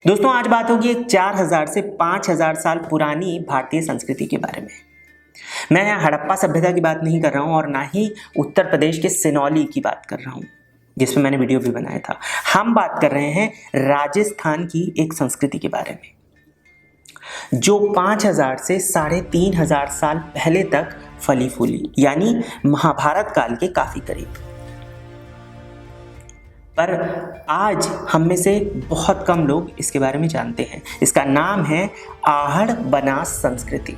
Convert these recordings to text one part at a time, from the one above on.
दोस्तों आज बात होगी एक 4000 से 5000 साल पुरानी भारतीय संस्कृति के बारे में। मैं यहाँ हड़प्पा सभ्यता की बात नहीं कर रहा हूँ और ना ही उत्तर प्रदेश के सिनौली की बात कर रहा हूँ जिसमें मैंने वीडियो भी बनाया था। हम बात कर रहे हैं राजस्थान की एक संस्कृति के बारे में जो 5000 से 3500 साल पहले तक फली फूली, यानी महाभारत काल के काफी करीब। पर आज हम में से बहुत कम लोग इसके बारे में जानते हैं। इसका नाम है आहड़ बनास संस्कृति।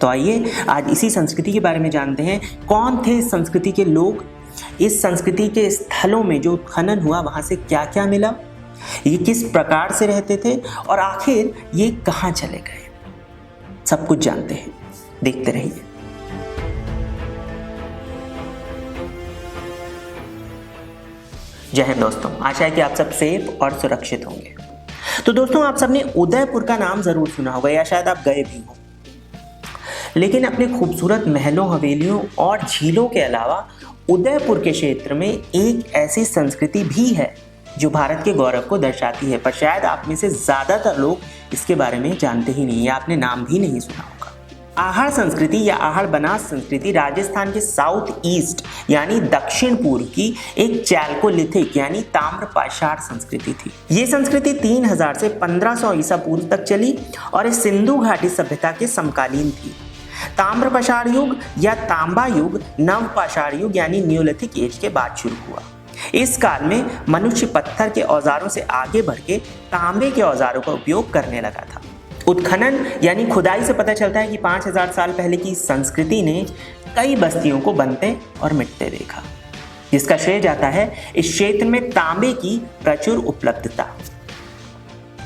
तो आइए आज इसी संस्कृति के बारे में जानते हैं। कौन थे इस संस्कृति के लोग, इस संस्कृति के स्थलों में जो उत्खनन हुआ वहां से क्या क्या मिला, ये किस प्रकार से रहते थे और आखिर ये कहां चले गए, सब कुछ जानते हैं। देखते रहिए। जय हिंद दोस्तों, आशा है कि आप सब सेफ और सुरक्षित होंगे। तो दोस्तों आप सबने उदयपुर का नाम जरूर सुना होगा या शायद आप गए भी हो, लेकिन अपने खूबसूरत महलों, हवेलियों और झीलों के अलावा उदयपुर के क्षेत्र में एक ऐसी संस्कृति भी है जो भारत के गौरव को दर्शाती है, पर शायद आप में से ज्यादातर लोग इसके बारे में जानते ही नहीं या आपने नाम भी नहीं सुना होगा। आहड़ संस्कृति या आहड़ बनास संस्कृति राजस्थान के साउथ ईस्ट यानी दक्षिण पूर्व की एक चैल्कोलिथिक यानी ताम्रपाषाण संस्कृति थी। ये संस्कृति 3000 से 1500 ईसा पूर्व तक चली और इस सिंधु घाटी सभ्यता के समकालीन थी। ताम्रपाषाण युग या तांबा युग नवपाषाण युग यानी न्यूलिथिक एज के बाद शुरू हुआ। इस काल में मनुष्य पत्थर के औजारों से आगे बढ़ के तांबे के औजारों का उपयोग करने लगा था। उत्खनन यानी खुदाई से पता चलता है कि 5000 साल पहले की संस्कृति ने कई बस्तियों को बनते और मिटते देखा, जिसका श्रेय जाता है इस क्षेत्र में तांबे की प्रचुर उपलब्धता।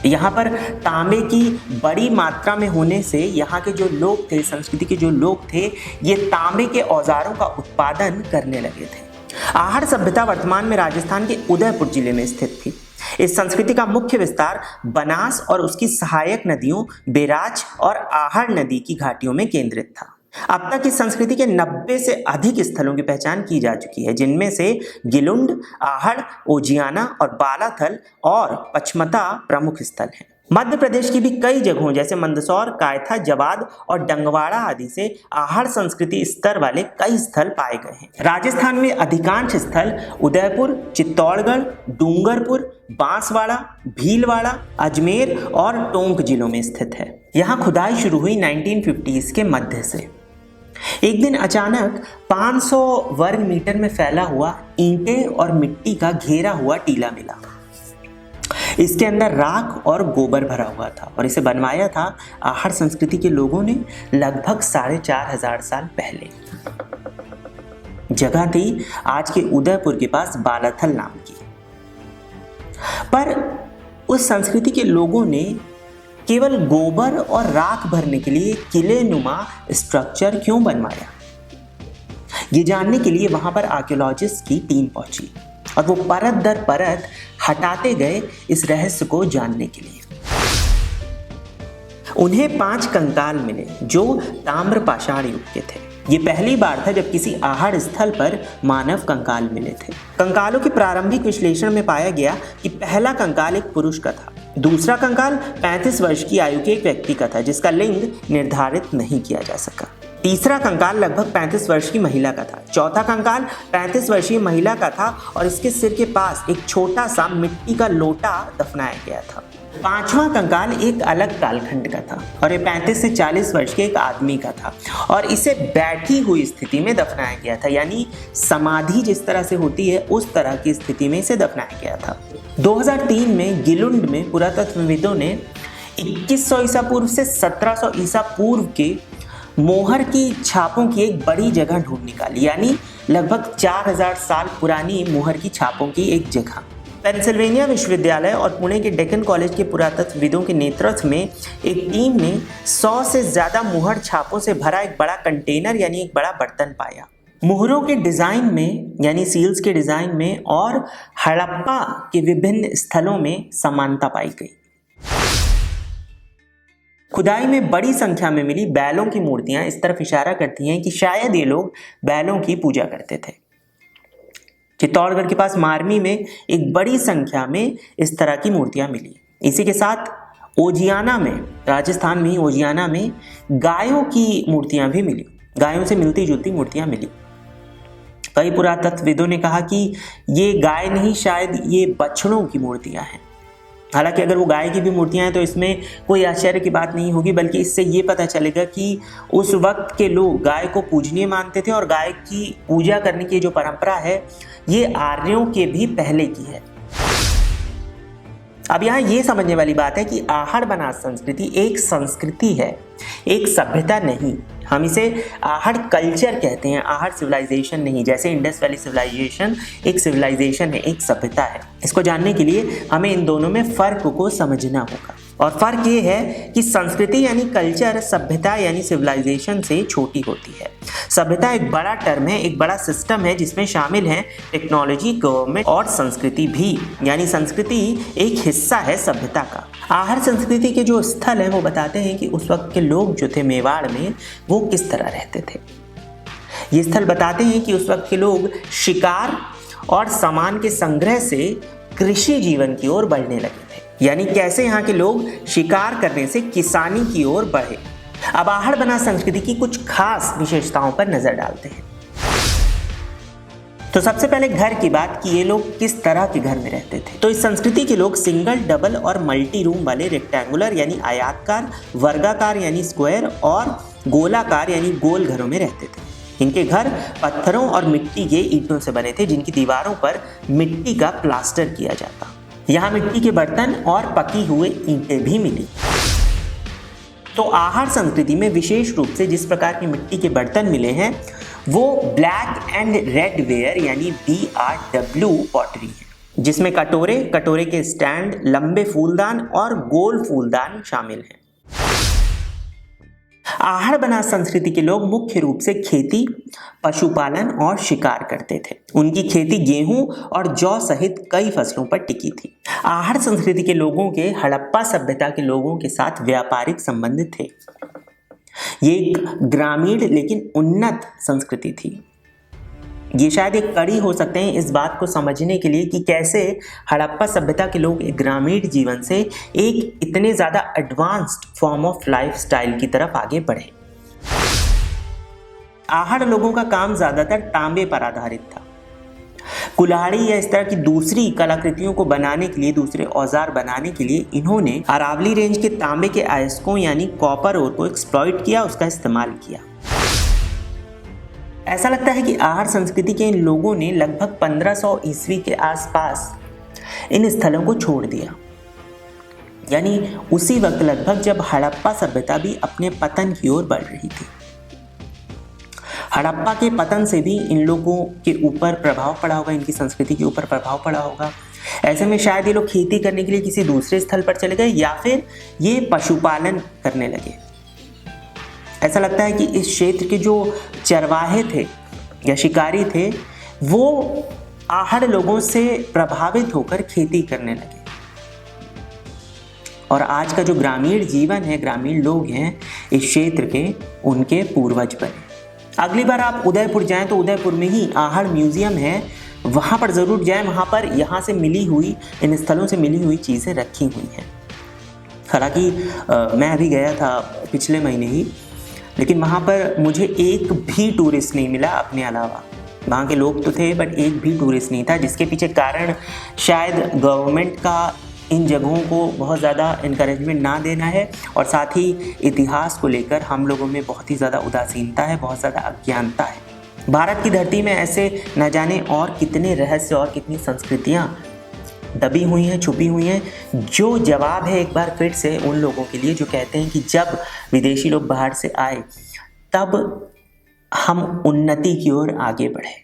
यहाँ पर तांबे की बड़ी मात्रा में होने से यहाँ के जो लोग थे, संस्कृति के जो लोग थे, ये तांबे के औजारों का उत्पादन करने लगे थे। आहड़ सभ्यता वर्तमान में राजस्थान के उदयपुर जिले में स्थित थी। इस संस्कृति का मुख्य विस्तार बनास और उसकी सहायक नदियों बेराज और आहड़ नदी की घाटियों में केंद्रित था। अब तक इस संस्कृति के 90 से अधिक स्थलों की पहचान की जा चुकी है, जिनमें से गिलुंड, आहड़, ओजियाना और बालाथल और पचमता प्रमुख स्थल हैं। मध्य प्रदेश की भी कई जगहों जैसे मंदसौर, कायथा, जवाद और डंगवाड़ा आदि से आहड़ संस्कृति स्तर वाले कई स्थल पाए गए हैं। राजस्थान में अधिकांश स्थल उदयपुर, चित्तौड़गढ़, डूंगरपुर, बांसवाड़ा, भीलवाड़ा, अजमेर और टोंक जिलों में स्थित है। यहाँ खुदाई शुरू हुई 1950s के मध्य से। एक दिन अचानक 500 वर्ग मीटर में फैला हुआ ईंटें और मिट्टी का घेरा हुआ टीला मिला। इसके अंदर राख और गोबर भरा हुआ था और इसे बनवाया था आहड़ संस्कृति के लोगों ने लगभग 4500 साल पहले। जगह थी आज के उदयपुर के पास बालाथल नाम की। पर उस संस्कृति के लोगों ने केवल गोबर और राख भरने के लिए किले नुमा स्ट्रक्चर क्यों बनवाया, ये जानने के लिए वहां पर आर्कियोलॉजिस्ट की टीम पहुंची और वो परत दर परत हटाते गए इस रहस्य को जानने के लिए। उन्हें 5 कंकाल मिले जो ताम्रपाषाण युग के थे। ये पहली बार था जब किसी आहड़ स्थल पर मानव कंकाल मिले थे। कंकालों के प्रारंभिक विश्लेषण में पाया गया कि पहला कंकाल एक पुरुष का था, दूसरा कंकाल 35 वर्ष की आयु के एक व्यक्ति का था जिसका लिंग निर्धारित नहीं किया जा सका। तीसरा कंकाल लगभग 35 वर्ष की महिला का था। चौथा कंकाल 35 वर्षीय महिला का था और इसके सिर के पास एक छोटा सा मिट्टी का लोटा दफनाया गया था। पांचवा कंकाल एक अलग कालखंड का था और ये 35 से 40 वर्ष के एक आदमी का था और इसे बैठी हुई स्थिति में दफनाया गया था, यानी समाधि जिस तरह से होती है उस तरह की स्थिति में इसे दफनाया गया था। 2003 में गिलुंड में पुरातत्वविदों ने 2100 ईसा पूर्व से 1700 ईसा पूर्व के मोहर की छापों की एक बड़ी जगह ढूंढ निकाली, यानी लगभग 4000 साल पुरानी मोहर की छापों की एक जगह। पेंसिल्वेनिया विश्वविद्यालय और पुणे के डेक्कन कॉलेज के पुरातत्वविदों के नेतृत्व में एक टीम ने 100 से ज्यादा मोहर छापों से भरा एक बड़ा कंटेनर यानी एक बड़ा बर्तन पाया। मोहरों के डिजाइन में यानी सील्स के डिजाइन में और हड़प्पा के विभिन्न स्थलों में समानता पाई गई। खुदाई में बड़ी संख्या में मिली बैलों की मूर्तियां इस तरफ इशारा करती हैं कि शायद ये लोग बैलों की पूजा करते थे। चित्तौड़गढ़ के पास मारमी में एक बड़ी संख्या में इस तरह की मूर्तियां मिली। इसी के साथ ओजियाना में, राजस्थान में ओजियाना में गायों की मूर्तियां भी मिली, गायों से मिलती जुलती मूर्तियां मिली। कई पुरातत्वविदों ने कहा कि ये गाय नहीं, शायद ये बछड़ों की मूर्तियां हैं। हालांकि अगर वो गाय की भी मूर्तियां हैं तो इसमें कोई आश्चर्य की बात नहीं होगी, बल्कि इससे ये पता चलेगा कि उस वक्त के लोग गाय को पूजनीय मानते थे और गाय की पूजा करने की जो परंपरा है ये आर्यों के भी पहले की है। अब यहाँ ये समझने वाली बात है कि आहड़ बनास संस्कृति एक संस्कृति है, एक सभ्यता नहीं। हम इसे आहड़ कल्चर कहते हैं, आहड़ सिविलाइजेशन नहीं। जैसे इंडस वैली सिविलाइजेशन एक सिविलाइजेशन है, एक सभ्यता है। इसको जानने के लिए हमें इन दोनों में फर्क को समझना होगा। और फर्क ये है कि संस्कृति यानी कल्चर सभ्यता यानी सिविलाइजेशन से छोटी होती है। सभ्यता एक बड़ा टर्म है, एक बड़ा सिस्टम है जिसमें शामिल है टेक्नोलॉजी, गवर्नमेंट और संस्कृति भी, यानी संस्कृति एक हिस्सा है सभ्यता का। आहड़ संस्कृति के जो स्थल है वो बताते हैं कि उस वक्त के लोग जो थे मेवाड़ में वो किस तरह रहते थे। ये स्थल बताते हैं कि उस वक्त के लोग शिकार और सामान के संग्रह से कृषि जीवन की ओर बढ़ने लगे थे, यानी कैसे यहाँ के लोग शिकार करने से किसानी की ओर बढ़े। अब आहड़ बनास संस्कृति की कुछ खास विशेषताओं पर नजर डालते हैं। तो सबसे पहले घर की बात कि ये लोग किस तरह के घर में रहते थे। तो इस संस्कृति के लोग सिंगल, डबल और मल्टी रूम वाले रेक्टेंगुलर यानी आयताकार, वर्गाकार यानी स्क्वायर और गोलाकार यानी गोल घरों में रहते थे। इनके घर पत्थरों और मिट्टी के ईंटों से बने थे, जिनकी दीवारों पर मिट्टी का प्लास्टर किया जाता। यहाँ मिट्टी के बर्तन और पकी हुए ईंटें भी मिली। तो आहड़ संस्कृति में विशेष रूप से जिस प्रकार की मिट्टी के बर्तन मिले हैं वो ब्लैक एंड रेड वेयर यानी BRW पॉटरी है, जिसमें कटोरे, कटोरे के स्टैंड, लंबे फूलदान और गोल फूलदान शामिल हैं। आहड़ बनास संस्कृति के लोग मुख्य रूप से खेती, पशुपालन और शिकार करते थे। उनकी खेती गेहूं और जौ सहित कई फसलों पर टिकी थी। आहड़ संस्कृति के लोगों के हड़प्पा सभ्यता के लोगों के साथ व्यापारिक संबंध थे। ये एक ग्रामीण लेकिन उन्नत संस्कृति थी। ये शायद एक कड़ी हो सकते हैं इस बात को समझने के लिए कि कैसे हड़प्पा सभ्यता के लोग एक ग्रामीण जीवन से एक इतने ज़्यादा advanced form of life style की तरफ आगे बढ़े। आहड़ लोगों का काम ज़्यादातर तांबे पर आधारित था। कुल्हाड़ी या इस तरह की दूसरी कलाकृतियों को बनाने के लिए, दूसरे औजार बनाने के लिए इन्होंने अरावली रेंज के तांबे के अयस्कों यानी कॉपर ओर को एक्सप्लॉइट किया, उसका इस्तेमाल किया। ऐसा लगता है कि आहड़ संस्कृति के इन लोगों ने लगभग 1500 ईस्वी के आसपास इन स्थलों को छोड़ दिया, यानी उसी वक्त लगभग जब हड़प्पा सभ्यता भी अपने पतन की ओर बढ़ रही थी। हड़प्पा के पतन से भी इन लोगों के ऊपर प्रभाव पड़ा होगा, इनकी संस्कृति के ऊपर प्रभाव पड़ा होगा। ऐसे में शायद ये लोग खेती करने के लिए किसी दूसरे स्थल पर चले गए या फिर ये पशुपालन करने लगे। ऐसा लगता है कि इस क्षेत्र के जो चरवाहे थे या शिकारी थे वो आहड़ लोगों से प्रभावित होकर खेती करने लगे और आज का जो ग्रामीण जीवन है, ग्रामीण लोग हैं इस क्षेत्र के, उनके पूर्वज बने। अगली बार आप उदयपुर जाएं तो उदयपुर में ही आहड़ म्यूजियम है, वहाँ पर ज़रूर जाएं। वहाँ पर यहाँ से मिली हुई, इन स्थलों से मिली हुई चीज़ें रखी हुई हैं। हालांकि मैं अभी गया था पिछले महीने ही, लेकिन वहाँ पर मुझे एक भी टूरिस्ट नहीं मिला अपने अलावा। वहाँ के लोग तो थे बट एक भी टूरिस्ट नहीं था, जिसके पीछे कारण शायद गवर्नमेंट का इन जगहों को बहुत ज़्यादा इनकरेजमेंट ना देना है और साथ ही इतिहास को लेकर हम लोगों में बहुत ही ज़्यादा उदासीनता है, बहुत ज़्यादा अज्ञानता है। भारत की धरती में ऐसे न जाने और कितने रहस्य और कितनी संस्कृतियाँ दबी हुई हैं, छुपी हुई हैं, जो जवाब है एक बार फिर से उन लोगों के लिए जो कहते हैं कि जब विदेशी लोग बाहर से आए तब हम उन्नति की ओर आगे बढ़े।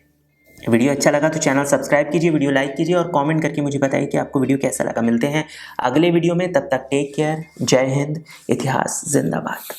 वीडियो अच्छा लगा तो चैनल सब्सक्राइब कीजिए, वीडियो लाइक कीजिए और कमेंट करके मुझे बताइए कि आपको वीडियो कैसा लगा। मिलते हैं अगले वीडियो में, तब तक टेक केयर, जय हिंद, इतिहास जिंदाबाद।